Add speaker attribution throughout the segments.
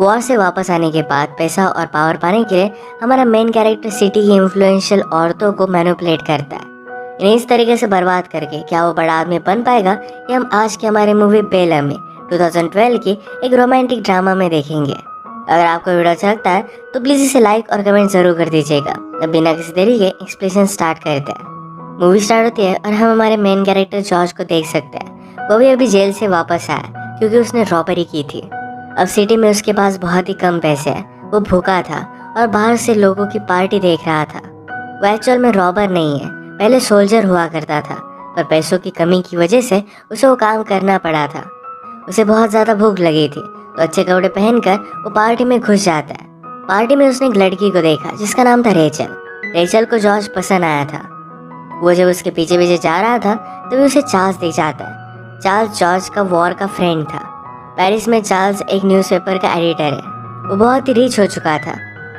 Speaker 1: War से वापस आने के बाद पैसा और पावर पाने के लिए हमारा मेन कैरेक्टर सिटी की इन्फ्लुएंशियल औरतों को मैनिपुलेट करता है। इन्हें इस तरीके से बर्बाद करके क्या वो बड़ा आदमी बन पाएगा, ये हम आज की हमारी मूवी बेला में 2012 की एक रोमांटिक ड्रामा में देखेंगे। अगर आपको वीडियो अच्छा लगता है तो प्लीज़ इसे लाइक और कमेंट जरूर कर दीजिएगा। अब बिना किसी देरी के एक्सप्लेनेशन स्टार्ट करते हैं। मूवी स्टार्ट होती है और हम हमारे मेन कैरेक्टर जॉर्ज को देख सकते हैं। वो भी अभी जेल से वापस आया क्योंकि उसने रॉबरी की थी। अब सिटी में उसके पास बहुत ही कम पैसे हैं। वो भूखा था और बाहर से लोगों की पार्टी देख रहा था। वो एक्चुअल में रॉबर नहीं है, पहले सोल्जर हुआ करता था, पर पैसों की कमी की वजह से उसे वो काम करना पड़ा था। उसे बहुत ज़्यादा भूख लगी थी तो अच्छे कपड़े पहनकर वो पार्टी में घुस जाता है। पार्टी में उसने एक लड़की को देखा जिसका नाम था रेचल। रेचल को जॉर्ज पसंद आया था। वो जब उसके पीछे पीछे जा रहा था तभी उसे चार्ल्स दिख जाता है। चार्ल्स जॉर्ज का वॉर का फ्रेंड था। पेरिस में चार्ल्स एक न्यूज़पेपर का एडिटर है। वो बहुत ही रिच हो चुका था।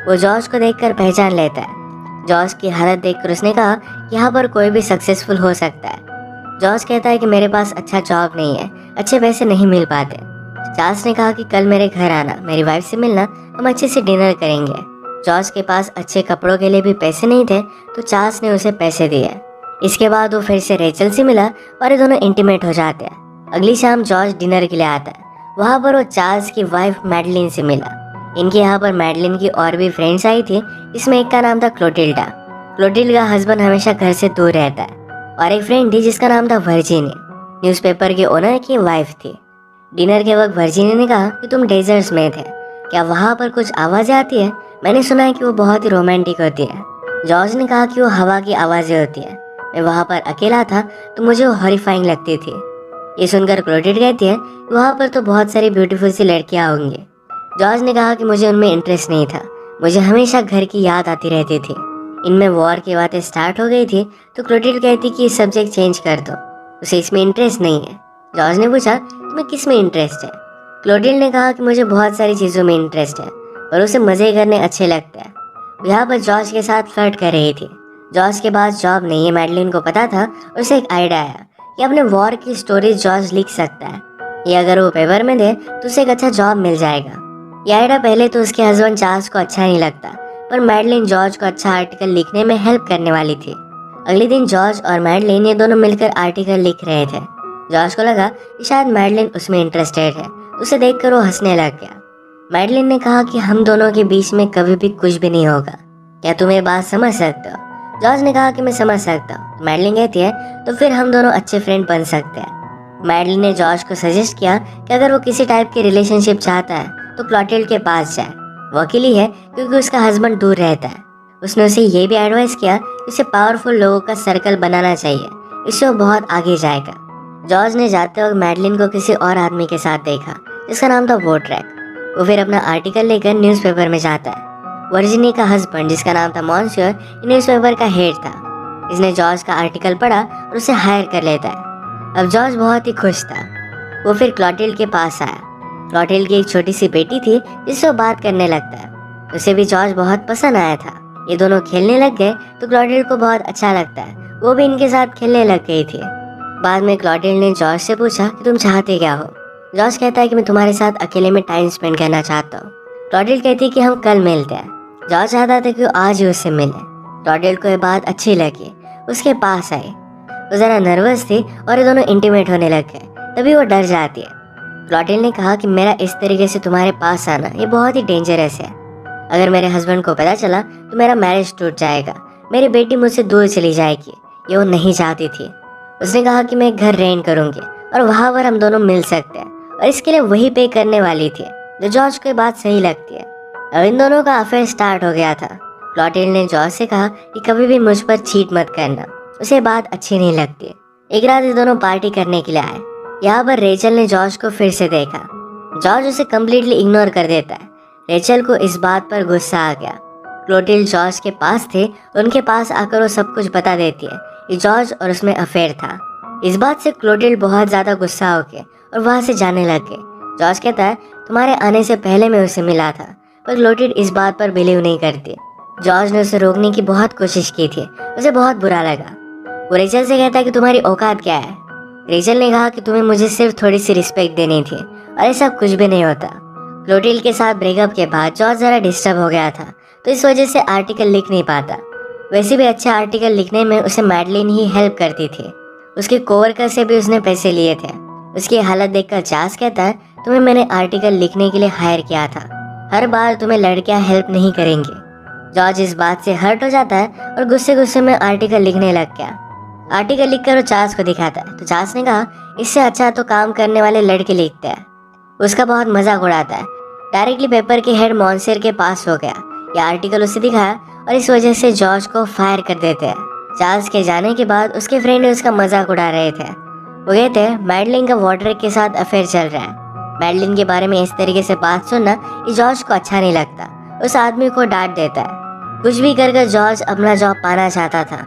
Speaker 1: वो जॉर्ज को देखकर पहचान लेता है। जॉर्ज की हालत देखकर उसने कहा कि यहाँ पर कोई भी सक्सेसफुल हो सकता है। जॉर्ज कहता है कि मेरे पास अच्छा जॉब नहीं है, अच्छे पैसे नहीं मिल पाते। चार्ल्स ने कहा कि कल मेरे घर आना, मेरी वाइफ से मिलना, हम अच्छे से डिनर करेंगे। जॉर्ज के पास अच्छे कपड़ों के लिए भी पैसे नहीं थे तो चार्ल्स ने उसे पैसे दिए। इसके बाद वो फिर से रेचल से मिला और ये दोनों इंटीमेट हो जाते हैं। अगली शाम जॉर्ज डिनर के लिए आता है। वहाँ पर वो चार्ल्स की वाइफ मैडलिन से मिला। इनके यहाँ पर मैडलिन की और भी फ्रेंड्स आई थी। इसमें एक का नाम था क्लोटिल्डा। क्लोटिल्डा का हस्बैंड हमेशा घर से दूर रहता है और एक फ्रेंड थी जिसका नाम था वर्जिनी, न्यूज़पेपर के ओनर की वाइफ थी। डिनर के वक्त वर्जिनी ने कहा कि तुम डेजर्ट्स में थे, क्या वहाँ पर कुछ आवाज़ें आती है? मैंने सुना है कि वो बहुत ही रोमांटिक होती है। जॉर्ज ने कहा कि वो हवा की आवाज़ें होती है। मैं वहाँ पर अकेला था तो मुझे वो हॉरिफाइंग लगती थी। ये सुनकर क्लोटिल्डा कहती है कि वहाँ पर तो बहुत सारी ब्यूटीफुल सी लड़कियाँ होंगी। जॉर्ज ने कहा कि मुझे उनमें इंटरेस्ट नहीं था, मुझे हमेशा घर की याद आती रहती थी। इनमें वॉर की बातें स्टार्ट हो गई थी तो क्लोटिल्डा कहती कि सब्जेक्ट चेंज कर दो, उसे इसमें इंटरेस्ट नहीं है। जॉर्ज ने पूछा तुम्हें किस में इंटरेस्ट है? क्लोटिल्डा ने कहा कि मुझे बहुत सारी चीज़ों में इंटरेस्ट है और उसे मज़े करने अच्छे लगते हैं। यहाँ पर जॉर्ज के साथ फ्लर्ट कर रही थी। जॉर्ज के पास जॉब नहीं है, मैडलिन को पता था। उसे एक आइडिया आया कि अपने वॉर की स्टोरी जॉर्ज लिख सकता है। ये अगर वो पेपर में दे तो उसे एक अच्छा जॉब मिल जाएगा। यह आइडिया पहले तो उसके हस्बैंड चार्ल्स को अच्छा नहीं लगता, पर मैडलिन जॉर्ज को अच्छा आर्टिकल लिखने में हेल्प करने वाली थी। अगले दिन जॉर्ज और मैडलिन ये दोनों मिलकर आर्टिकल लिख रहे थे। जॉर्ज को लगा कि शायद मैडलिन उसमें इंटरेस्टेड है, उसे देखकर वो हंसने लग गया। मैडलिन ने कहा कि हम दोनों के बीच में कभी भी कुछ भी नहीं होगा, क्या तुम ये बात समझ सकते हो? जॉर्ज ने कहा कि मैं समझ सकता हूँ। मैडलिन कहती है तो फिर हम दोनों अच्छे फ्रेंड बन सकते हैं। मैडलिन ने जॉर्ज को सजेस्ट किया कि अगर वो किसी टाइप की रिलेशनशिप चाहता है तो क्लोटिल्डा के पास जाए। वो अकेली है क्योंकि उसका हस्बैंड दूर रहता है। उसने उसे ये भी एडवाइस किया कि उसे पावरफुल लोगों का सर्कल बनाना चाहिए, इससे वो बहुत आगे जाएगा। जॉर्ज ने जाते वक्त मैडलिन को किसी और आदमी के साथ देखा जिसका नाम था वोट्रैक। वो फिर अपना आर्टिकल लेकर न्यूज़पेपर में जाता है। वर्जिनी का हस्बैंड जिसका नाम था मॉन्सियर न्यूज़पेपर का हेड था। इसने जॉर्ज का आर्टिकल पढ़ा और उसे हायर कर लेता है। अब जॉर्ज बहुत ही खुश था। वो फिर क्लोटिल्डा के पास आया। क्लोटिल्डा की एक छोटी सी बेटी थी जिससे वो बात करने लगता है। उसे भी जॉर्ज बहुत पसंद आया था। ये दोनों खेलने लग गए तो क्लोटिल्डा को बहुत अच्छा लगता है, वो भी इनके साथ खेलने लग गई थी। बाद में क्लोटिल्डा ने जॉर्ज से पूछा कि तुम चाहते क्या हो? जॉर्ज कहता है कि मैं तुम्हारे साथ अकेले में टाइम स्पेंड करना चाहता हूँ। क्लोटिल्डा कहती है कि हम कल मिलते हैं। जॉर्ज चाहता था कि वो आज ही उससे मिले। क्लोटिल्डा को ये बात अच्छी लगी, उसके पास आई। वो ज़रा नर्वस थी और ये दोनों इंटीमेट होने लग गए। तभी वो डर जाती है। क्लोटिल्डा ने कहा कि मेरा इस तरीके से तुम्हारे पास आना ये बहुत ही डेंजरस है। अगर मेरे हस्बैंड को पता चला तो मेरा मैरिज टूट जाएगा, मेरी बेटी मुझसे दूर चली जाएगी। ये वो नहीं चाहती थी। उसने कहा कि मैं एक घर रेंट करूँगी और वहाँ पर हम दोनों मिल सकते हैं, और इसके लिए वही पे करने वाली थी जो जॉर्ज को बात सही लगती है। अब इन दोनों का अफेयर स्टार्ट हो गया था। क्लोटिल्डा ने जॉर्ज से कहा कि कभी भी मुझ पर चीट मत करना, उसे बात अच्छी नहीं लगती। एक रात ये दोनों पार्टी करने के लिए आए। यहाँ पर रेचल ने जॉर्ज को फिर से देखा। जॉर्ज उसे कम्प्लीटली इग्नोर कर देता है। रेचल को इस बात पर गुस्सा आ गया। क्लोटिल्डा जॉर्ज के पास थे, उनके पास आकर वो सब कुछ बता देती है कि जॉर्ज और उसमें अफेयर था। इस बात से क्लोटिल्डा बहुत ज़्यादा गुस्सा हो गया और वहाँ से जाने लग गए। जॉर्ज कहता है तुम्हारे आने से पहले मैं उसे मिला था, पर क्लोटिल्डा इस बात पर बिलीव नहीं करती। जॉर्ज ने उसे रोकने की बहुत कोशिश की थी, उसे बहुत बुरा लगा। वो रेचल से कहता है कि तुम्हारी औकात क्या है? रेचल ने कहा कि तुम्हें मुझे सिर्फ थोड़ी सी रिस्पेक्ट देनी थी और ऐसा कुछ भी नहीं होता। क्लोटिल्ड के साथ ब्रेकअप के बाद जॉर्ज ज़रा डिस्टर्ब हो गया था, तो इस वजह से आर्टिकल लिख नहीं पाता। वैसे भी अच्छे आर्टिकल लिखने में उसे मैडलिन ही हेल्प करती थी। उसके कोवर्कर से भी उसने पैसे लिए थे। उसकी हालत देखकर चार्ल्स कहता है, तुम्हें मैंने आर्टिकल लिखने के लिए हायर किया था, हर बार तुम्हें लड़कियां हेल्प नहीं करेंगी। जॉर्ज इस बात से हर्ट हो जाता है और गुस्से गुस्से में आर्टिकल लिखने लग गया। आर्टिकल लिखकर वो चार्ल्स को दिखाता है, तो चार्ल्स ने कहा, इससे अच्छा तो काम करने वाले लड़के लिखते हैं। उसका बहुत मजाक उड़ाता है। डायरेक्टली पेपर के हेड मॉन्सियर के पास हो गया। यह आर्टिकल उसे दिखाया और इस वजह से जॉर्ज को फायर कर देते हैं। चार्ल्स के जाने के बाद उसके फ्रेंड उसका मजाक उड़ा रहे थे। वो कहते हैं, मैडलिन का वॉडरेक के साथ अफेयर चल रहा है। मैडलिन के बारे में इस तरीके से बात सुनना ये जॉर्ज को अच्छा नहीं लगता। उस आदमी को डांट देता है। कुछ भी कर जॉर्ज अपना जॉब पाना चाहता था।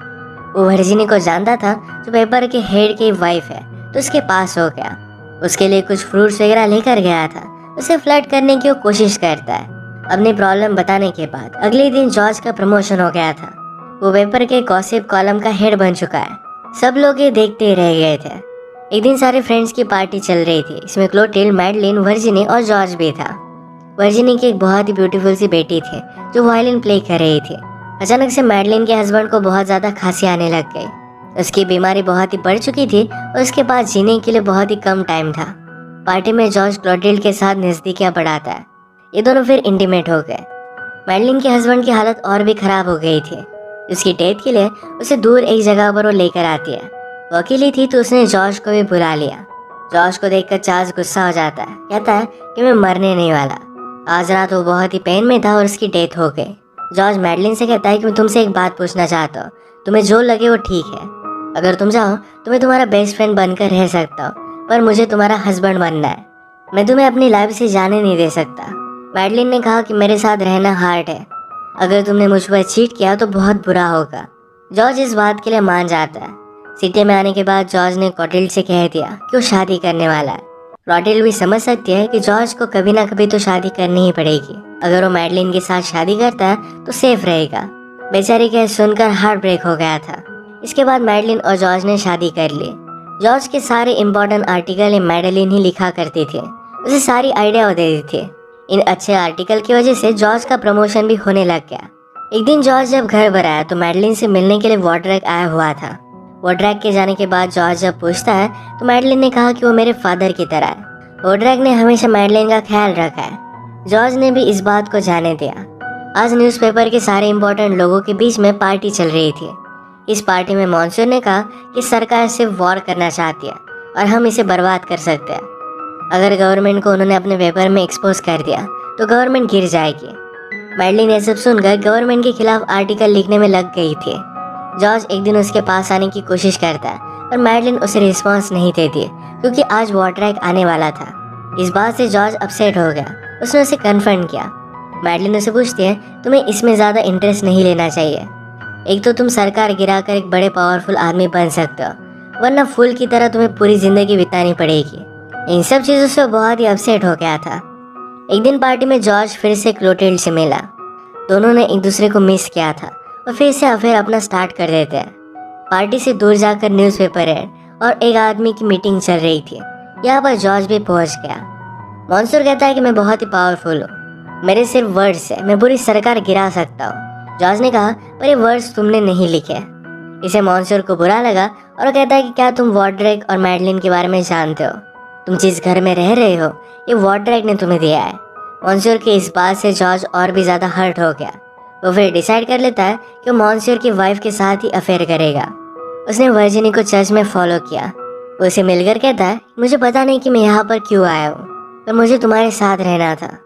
Speaker 1: वो वर्जिनी को जानता था जो पेपर के हेड की वाइफ है, तो उसके पास हो गया। उसके लिए कुछ फ्रूट्स वगैरह लेकर गया था। उसे फ्लर्ट करने की वो कोशिश करता है। अपनी प्रॉब्लम बताने के बाद अगले दिन जॉर्ज का प्रमोशन हो गया था। वो पेपर के गॉसिप कॉलम का हेड बन चुका है। सब लोग ये देखते ही रह गए थे। एक दिन सारे फ्रेंड्स की पार्टी चल रही थी। इसमें क्लोटिल्ड, मैडलिन, वर्जिनी और जॉर्ज भी था। वर्जिनी की एक बहुत ही ब्यूटीफुल सी बेटी थी जो वायलिन प्ले कर रही थी। अचानक से मैडलिन के हस्बैंड को बहुत ज़्यादा खांसी आने लग गई। उसकी बीमारी बहुत ही बढ़ चुकी थी और उसके पास जीने के लिए बहुत ही कम टाइम था। पार्टी में जॉर्ज क्लोटिल्ड के साथ नज़दीकियाँ बढ़ाता है। ये दोनों फिर इंटीमेट हो गए। मैडलिन के हस्बैंड की हालत और भी खराब हो गई थी। उसकी डेथ के लिए उसे दूर एक जगह पर वो लेकर आती है। वो अकेली थी तो उसने जॉर्ज को भी बुला लिया। जॉर्ज को देखकर चार्ल्स गुस्सा हो जाता है। कहता है कि मैं मरने नहीं वाला। आज रात वो बहुत ही पेन में था और उसकी डेथ हो गई। जॉर्ज मैडलिन से कहता है कि मैं तुमसे एक बात पूछना चाहता हूँ, तुम्हें जो लगे वो ठीक है। अगर तुम चाहो तो मैं तुम्हारा बेस्ट फ्रेंड बनकर रह सकता हूँ, पर मुझे तुम्हारा हस्बैंड बनना है। मैं तुम्हें अपनी लाइफ से जाने नहीं दे सकता। मैडलिन ने कहा कि मेरे साथ रहना हार्ड है। अगर तुमने मुझ पर चीट किया तो बहुत बुरा होगा। जॉर्ज इस बात के लिए मान जाता है। सिटी में आने के बाद जॉर्ज ने क्लोटिल्ड से कह दिया कि वो शादी करने वाला है। क्लोटिल्ड भी समझ सकती है कि जॉर्ज को कभी ना कभी तो शादी करनी ही पड़ेगी। अगर वो मैडलिन के साथ शादी करता है तो सेफ रहेगा। बेचारी के सुनकर हार्ट ब्रेक हो गया था। इसके बाद मैडलिन और जॉर्ज ने शादी कर ली। जॉर्ज के सारे इम्पोर्टेंट आर्टिकल मैडलिन ही लिखा करती थी। उसे सारी आइडिया दे दी थी। इन अच्छे आर्टिकल की वजह से जॉर्ज का प्रमोशन भी होने लग गया। एक दिन जॉर्ज जब घर पर आया तो मैडलिन से मिलने के लिए वॉडरेक आया हुआ था। वॉडरेक के जाने के बाद जॉर्ज जब पूछता है तो मैडलिन ने कहा कि वो मेरे फादर की तरह है। वॉडरेक ने हमेशा मैडलिन का ख्याल रखा है। जॉर्ज ने भी इस बात को जाने दिया। आज न्यूज़पेपर के सारे इम्पोर्टेंट लोगों के बीच में पार्टी चल रही थी। इस पार्टी में मॉन्सूर ने कहा कि सरकार सिर्फ वॉर करना चाहती है और हम इसे बर्बाद कर सकते हैं। अगर गवर्नमेंट को उन्होंने अपने पेपर में एक्सपोज कर दिया तो गवर्नमेंट गिर जाएगी। मैडलिन ये सब सुनकर गवर्नमेंट के खिलाफ आर्टिकल लिखने में लग गई थी। जॉर्ज एक दिन उसके पास आने की कोशिश करता है पर मैडलिन उसे रिस्पांस नहीं देती क्योंकि आज वॉडरेक आने वाला था। इस बात से जॉर्ज अपसेट हो गया। उसने उसे कन्फ्रंट किया। मैडलिन उसे पूछती है, तुम्हें इसमें ज़्यादा इंटरेस्ट नहीं लेना चाहिए। एक तो तुम सरकार गिराकर एक बड़े पावरफुल आदमी बन सकते हो, वरना फूल की तरह तुम्हें पूरी जिंदगी बितानी पड़ेगी। इन सब चीज़ों से बहुत ही अपसेट हो गया था। एक दिन पार्टी में जॉर्ज फिर से क्लोटिल्ड से मिला। दोनों ने एक दूसरे को मिस किया था और फिर से अफेयर अपना स्टार्ट कर देते हैं। पार्टी से दूर जाकर न्यूज़पेपर एड और एक आदमी की मीटिंग चल रही थी। यहाँ पर जॉर्ज भी पहुँच गया। मॉन्सूर कहता है कि मैं बहुत ही पावरफुल हूँ, मेरे सिर्फ वर्ड्स है, मैं पूरी सरकार गिरा सकता हूँ। जॉर्ज ने कहा, पर ये वर्ड्स तुमने नहीं लिखे। इसे मॉन्सूर को बुरा लगा और कहता है कि क्या तुम वॉडरेक और मैडलिन के बारे में जानते हो? तुम जिस घर में रह रहे हो ये वॉडरेक ने तुम्हें दिया है। मॉन्सूर की इस बात से जॉर्ज और भी ज़्यादा हर्ट हो गया। वो फिर डिसाइड कर लेता है कि वो मॉन्सूर की वाइफ के साथ ही अफेयर करेगा। उसने वर्जिनी को चर्च में फॉलो किया। वो उसे मिलकर कहता है, मुझे पता नहीं कि मैं यहाँ पर क्यों आया हूँ, पर मुझे तुम्हारे साथ रहना था।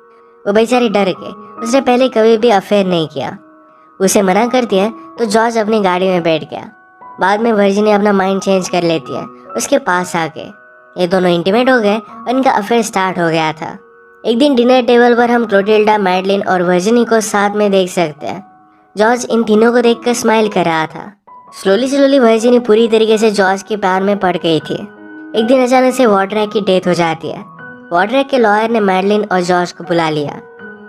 Speaker 1: वो बेचारी डर गई। उसने पहले कभी भी अफेयर नहीं किया। उसे मना करती है तो जॉर्ज अपनी गाड़ी में बैठ गया। बाद में वर्जिनी अपना माइंड चेंज कर लेती है उसके पास आके। ये दोनों इंटीमेट हो गए और इनका अफेयर स्टार्ट हो गया था। एक दिन डिनर टेबल पर हम क्लोटिल्डा, मैडलिन और वर्जिनी को साथ में देख सकते हैं। जॉर्ज इन तीनों को देखकर स्माइल कर रहा था। स्लोली वर्जिनी पूरी तरीके से जॉर्ज के प्यार में पड़ गई थी। एक दिन अचानक से वॉडरेक की डेथ हो जाती है। वॉडरेक के लॉयर ने मैडलिन और जॉर्ज को बुला लिया।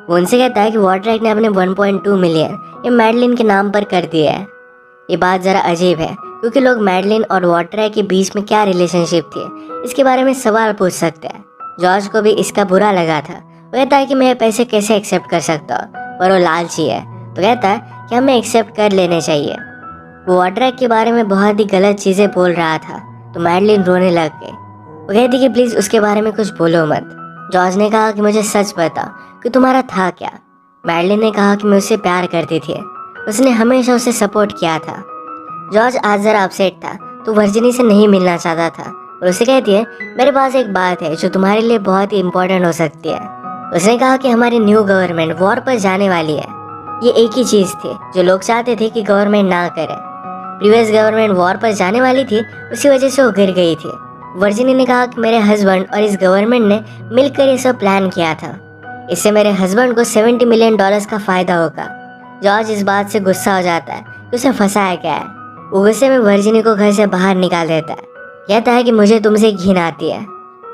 Speaker 1: वो उनसे कहता है कि वॉडरेक ने अपने 1.2 मिलियन ये मैडलिन के नाम पर कर दिया है। ये बात ज़रा अजीब है क्योंकि लोग मैडलिन और वॉडरेक के बीच में क्या रिलेशनशिप थी इसके बारे में सवाल पूछ सकते हैं। जॉर्ज को भी इसका बुरा लगा था। वो कहता है कि मैं पैसे कैसे एक्सेप्ट कर सकता हूँ, पर वो लालची है तो कहता है कि हमें एक्सेप्ट कर लेने चाहिए। वो वाटर के बारे में बहुत ही गलत चीज़ें बोल रहा था तो मैडलिन रोने लग गई। वो कहती कि प्लीज़ उसके बारे में कुछ बोलो मत। जॉर्ज ने कहा कि मुझे सच बताओ कि तुम्हारा था क्या। मैडलिन ने कहा कि मैं उससे प्यार करती थी, उसने हमेशा उसे सपोर्ट किया था। जॉर्ज आज ज़रा अपसेट था तो वर्जिनी से नहीं मिलना चाहता था और उसे कहती है मेरे पास एक बात है जो तुम्हारे लिए बहुत ही इम्पोर्टेंट हो सकती है। उसने कहा कि हमारी न्यू गवर्नमेंट वॉर पर जाने वाली है। ये एक ही चीज़ थी जो लोग चाहते थे कि गवर्नमेंट ना करे। प्रीवियस गवर्नमेंट वॉर पर जाने वाली थी, उसी वजह से वो गिर गई थी। वर्जिनी ने कहा कि मेरे हस्बैंड और इस गवर्नमेंट ने मिलकर ये सब प्लान किया था, इससे मेरे हस्बैंड को $70 मिलियन का फ़ायदा होगा। जॉर्ज इस बात से गुस्सा हो जाता है कि उसे फंसाया गया है। वो गुस्से में वर्जिनी को घर से बाहर निकाल देता है, कहता है कि मुझे तुमसे घिन आती है।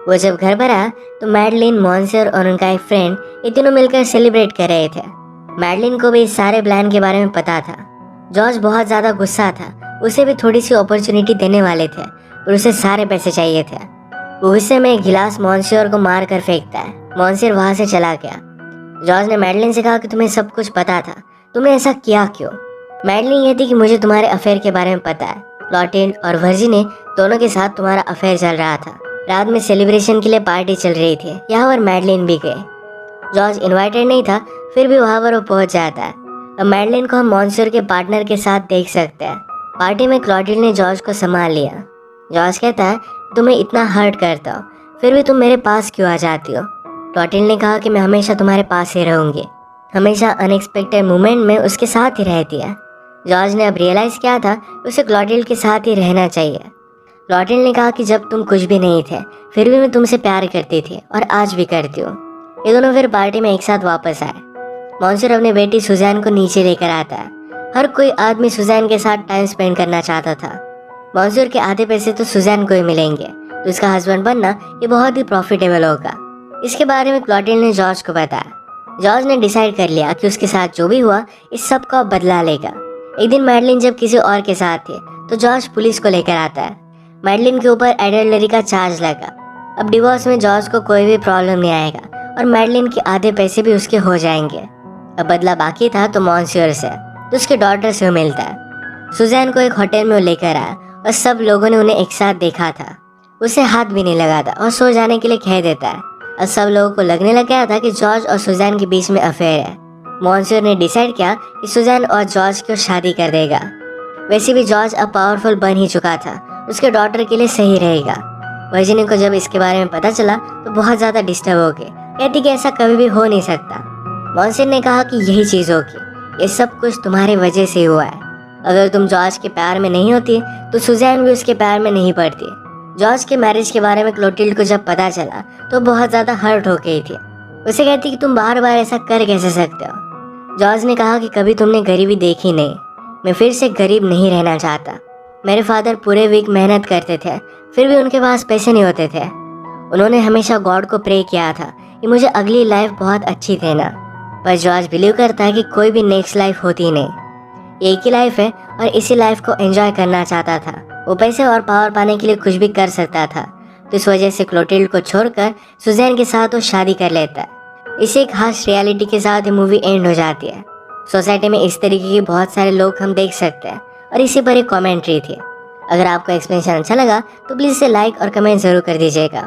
Speaker 1: वो जब घर पर आया तो मैडलिन, मॉन्सियर और उनका एक फ्रेंड ये तीनों मिलकर सेलिब्रेट कर रहे थे। मैडलिन को भी इस सारे प्लान के बारे में पता था। जॉर्ज बहुत ज़्यादा गुस्सा था, उसे भी थोड़ी सी अपॉर्चुनिटी देने वाले थे पर उसे सारे पैसे चाहिए थे। वो गुस्से में एक गिलास मॉन्सियर को मार कर फेंकता है। मॉन्सियर वहाँ से चला गया। जॉर्ज ने मैडलिन से कहा कि तुम्हें सब कुछ पता था, तुमने ऐसा किया क्यों। मैडलिन कहती कि मुझे तुम्हारे अफेयर के बारे में पता है। क्लोटिल्ड और वर्जिनी दोनों के साथ तुम्हारा अफेयर चल रहा था। रात में सेलिब्रेशन के लिए पार्टी चल रही थी, यहाँ पर मैडलिन भी गए। जॉर्ज इनवाइटेड नहीं था फिर भी वहाँ पर वो पहुँच जाता है। अब मैडलिन को हम मॉन्सियर के पार्टनर के साथ देख सकते हैं। पार्टी में क्लोटिल्ड ने जॉर्ज को संभाल लिया। जॉर्ज कहता है तुम्हें इतना हर्ट करता हो फिर भी तुम मेरे पास क्यों आ जाती हो। क्लोटिल्ड ने कहा कि मैं हमेशा तुम्हारे पास ही रहूँगी, हमेशा अनएक्सपेक्टेड मोमेंट में उसके साथ ही रहती है। जॉर्ज ने अब रियलाइज़ किया था उसे क्लोटिल्ड के साथ ही रहना चाहिए। क्लोटिल्ड ने कहा कि जब तुम कुछ भी नहीं थे फिर भी मैं तुमसे प्यार करती थी और आज भी करती हूँ। ये दोनों फिर पार्टी में एक साथ वापस आए। मॉन्सियर अपनी बेटी सुजैन को नीचे लेकर आता है। हर कोई आदमी सुजैन के साथ टाइम स्पेंड करना चाहता था। मॉन्सियर के आधे पैसे तो सुजैन को ही मिलेंगे तो उसका हस्बैंड बनना ये बहुत ही प्रॉफिटेबल होगा। इसके बारे में क्लोटिल्ड ने जॉर्ज को बताया। जॉर्ज ने डिसाइड कर लिया कि उसके साथ जो भी हुआ इस सब का बदला लेगा। एक दिन मैडलिन जब किसी और के साथ थे तो जॉर्ज पुलिस को लेकर आता है। मैडलिन के ऊपर एडल्टरी का चार्ज लगा। अब डिवोर्स में जॉर्ज को कोई भी प्रॉब्लम नहीं आएगा और मैडलिन के आधे पैसे भी उसके हो जाएंगे। अब बदला बाकी था तो मॉन्सियर से, तो उसके डॉटर से मिलता है। सुजैन को एक होटल में वो लेकर आया और सब लोगों ने उन्हें एक साथ देखा था। उसे हाथ भी नहीं लगाता और सो जाने के लिए कह देता है। अब सब लोगों को लगने लग गया था कि जॉर्ज और सुजैन के बीच में अफेयर है। मॉन्सियर ने डिसाइड किया कि सुजैन और जॉर्ज को शादी कर देगा। वैसे भी जॉर्ज अब पावरफुल बन ही चुका था, उसके डॉटर के लिए सही रहेगा। वर्जिनी को जब इसके बारे में पता चला तो बहुत ज़्यादा डिस्टर्ब हो गई, कहती कि ऐसा कभी भी हो नहीं सकता। मॉन्सियर ने कहा कि यही चीज़ होगी, ये सब कुछ तुम्हारी वजह से हुआ है। अगर तुम जॉर्ज के प्यार में नहीं होती तो सुजैन भी उसके प्यार में नहीं पड़ती। जॉर्ज के मैरिज के बारे में क्लोटिल्ड को जब पता चला तो बहुत ज़्यादा हर्ट हो गई थी। उसे कहती कि तुम बार बार ऐसा कर कैसे सकते हो। जॉर्ज ने कहा कि कभी तुमने गरीबी देखी नहीं, मैं फिर से गरीब नहीं रहना चाहता। मेरे फादर पूरे वीक मेहनत करते थे फिर भी उनके पास पैसे नहीं होते थे। उन्होंने हमेशा गॉड को प्रे किया था कि मुझे अगली लाइफ बहुत अच्छी देना। पर जॉर्ज बिलीव करता है कि कोई भी नेक्स्ट लाइफ होती नहीं, एक ही लाइफ है और इसी लाइफ को एंजॉय करना चाहता था। वो पैसे और पावर पाने के लिए कुछ भी कर सकता था, तो इस वजह से क्लोटिल्ड को छोड़कर सुजैन के साथ वो शादी कर लेता है। इसी एक खास रियलिटी के साथ ये मूवी एंड हो जाती है। सोसाइटी में इस तरीके के बहुत सारे लोग हम देख सकते हैं और इसी पर एक कमेंट्री थी। अगर आपको एक्सप्लेनेशन अच्छा लगा तो प्लीज़ इसे लाइक और कमेंट ज़रूर कर दीजिएगा।